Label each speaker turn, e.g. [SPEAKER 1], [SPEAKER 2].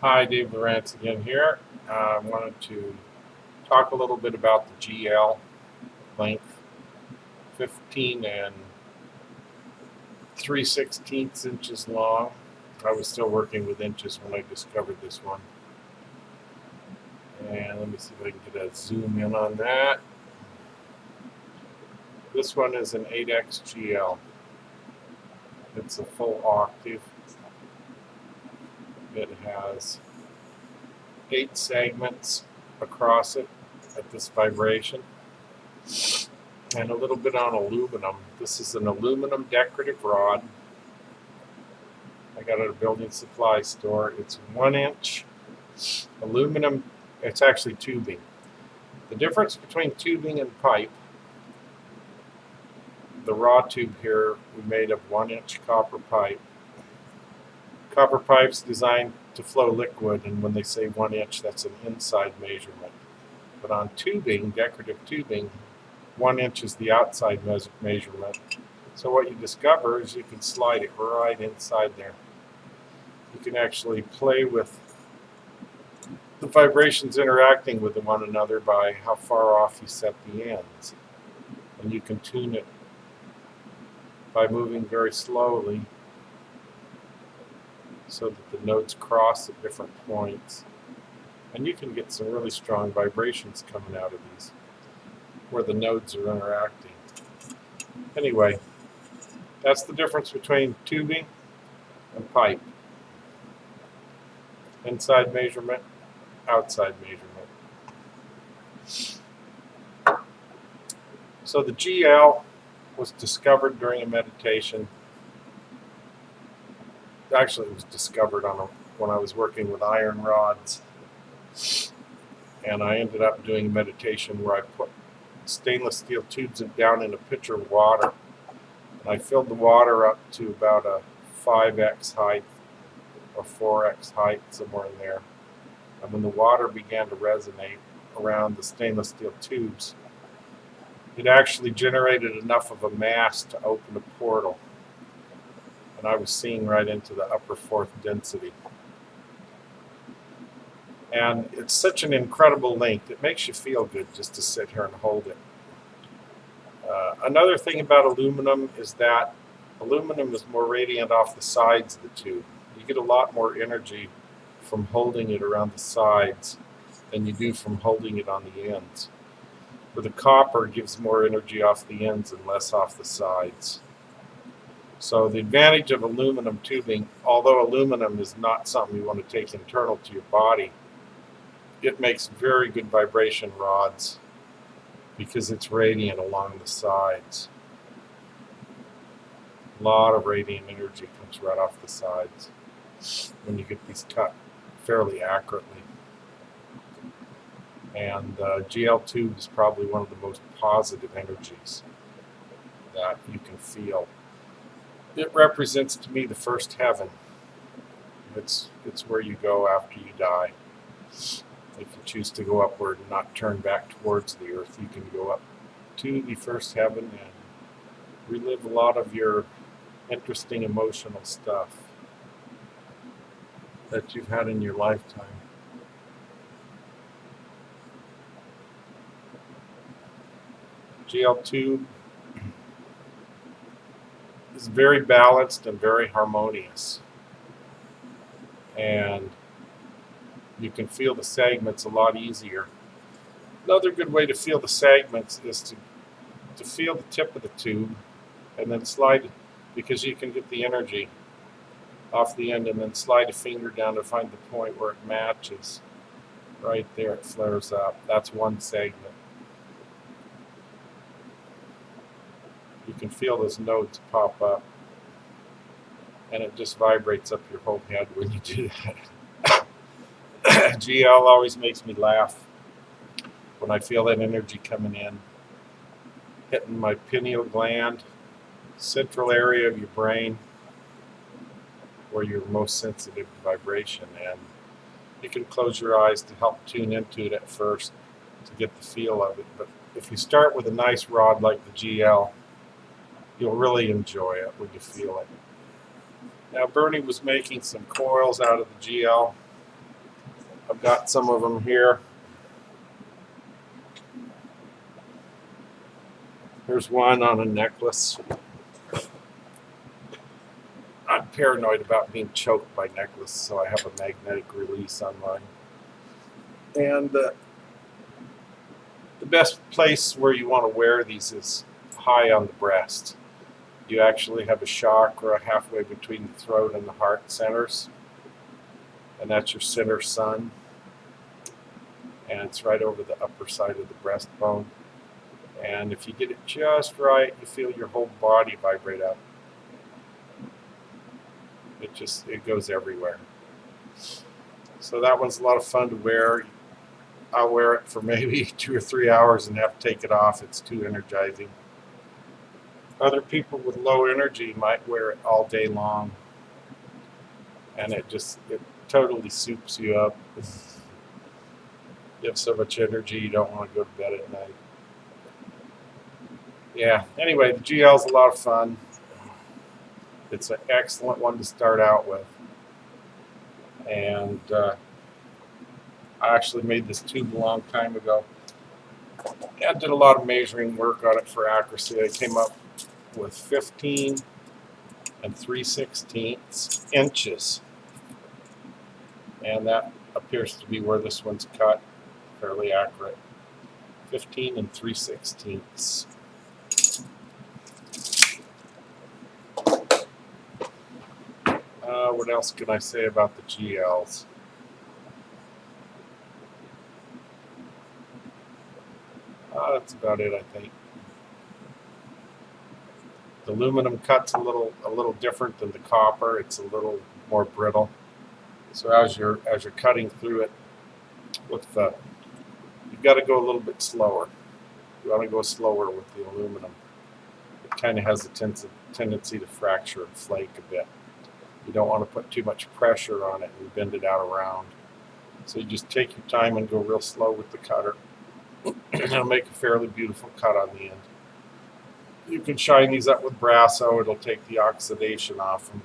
[SPEAKER 1] Hi, Dave Lawrence again here. I wanted to talk a little bit about the GL length, 15 and 3/16 inches long. I was still working with inches when I discovered this one. And let me see if I can get a zoom in on that. This one is an 8X GL. It's a full octave. It has 8 segments across it at this vibration, and a little bit on aluminum. This is an aluminum decorative rod. I got it at a building supply store. It's 1 inch aluminum. It's actually tubing. The difference between tubing and pipe, the raw tube here, we made of 1 inch copper pipe. Copper pipe's designed to flow liquid, and when they say 1 inch, that's an inside measurement. But on tubing, decorative tubing, 1 inch is the outside measurement. So what you discover is you can slide it right inside there. You can actually play with the vibrations interacting with one another by how far off you set the ends. And you can tune it by moving very slowly so that the notes cross at different points. And you can get some really strong vibrations coming out of these where the nodes are interacting. Anyway, that's the difference between tubing and pipe. Inside measurement, outside measurement. So the GL was discovered during a meditation. Actually, it was discovered when I was working with iron rods. And I ended up doing a meditation where I put stainless steel tubes down in a pitcher of water. And I filled the water up to about a 5x height or 4x height, somewhere in there. And when the water began to resonate around the stainless steel tubes, it actually generated enough of a mass to open a portal. And I was seeing right into the upper fourth density. And it's such an incredible length. It makes you feel good just to sit here and hold it. Another thing about aluminum is that aluminum is more radiant off the sides of the tube. You get a lot more energy from holding it around the sides than you do from holding it on the ends. Where the copper gives more energy off the ends and less off the sides. So the advantage of aluminum tubing, although aluminum is not something you want to take internal to your body, it makes very good vibration rods because it's radiant along the sides. A lot of radiant energy comes right off the sides when you get these cut fairly accurately. And GL tube is probably one of the most positive energies that you can feel. It represents to me the first heaven. It's where you go after you die. If you choose to go upward and not turn back towards the earth, you can go up to the first heaven and relive a lot of your interesting emotional stuff that you've had in your lifetime. GL tube is very balanced and very harmonious. And you can feel the segments a lot easier. Another good way to feel the segments is to feel the tip of the tube and then slide, because you can get the energy off the end, and then slide a finger down to find the point where it matches. Right there, it flares up. That's one segment. You can feel those nodes pop up, and it just vibrates up your whole head when you do that. GL always makes me laugh when I feel that energy coming in, hitting my pineal gland, central area of your brain, where you're most sensitive to vibration. And you can close your eyes to help tune into it at first to get the feel of it. But if you start with a nice rod like the GL, you'll really enjoy it when you feel it. Now, Bernie was making some coils out of the GL. I've got some of them here. Here's one on a necklace. I'm paranoid about being choked by necklace, so I have a magnetic release on mine. And the best place where you want to wear these is high on the breast. You actually have a chakra halfway between the throat and the heart centers, and that's your center sun, and it's right over the upper side of the breastbone. And if you get it just right, you feel your whole body vibrate up. It goes everywhere. So that one's a lot of fun to wear. I'll wear it for maybe 2 or 3 hours and have to take it off. It's too energizing. Other people with low energy might wear it all day long, and it totally soups you up. You have so much energy you don't want to go to bed at night. Yeah, anyway, the GL is a lot of fun. It's an excellent one to start out with. And I actually made this tube a long time ago. I did a lot of measuring work on it for accuracy. I came up with 15 and 3/16 inches. And that appears to be where this one's cut. Fairly accurate. 15 and 3/16. What else can I say about the GLs? That's about it, I think. The aluminum cut's a little different than the copper. It's a little more brittle. So as you're cutting through it, you've got to go a little bit slower. You want to go slower with the aluminum. It kind of has a tendency to fracture and flake a bit. You don't want to put too much pressure on it and bend it out around. So you just take your time and go real slow with the cutter. It'll make a fairly beautiful cut on the end. You can shine these up with Brasso. It'll take the oxidation off them.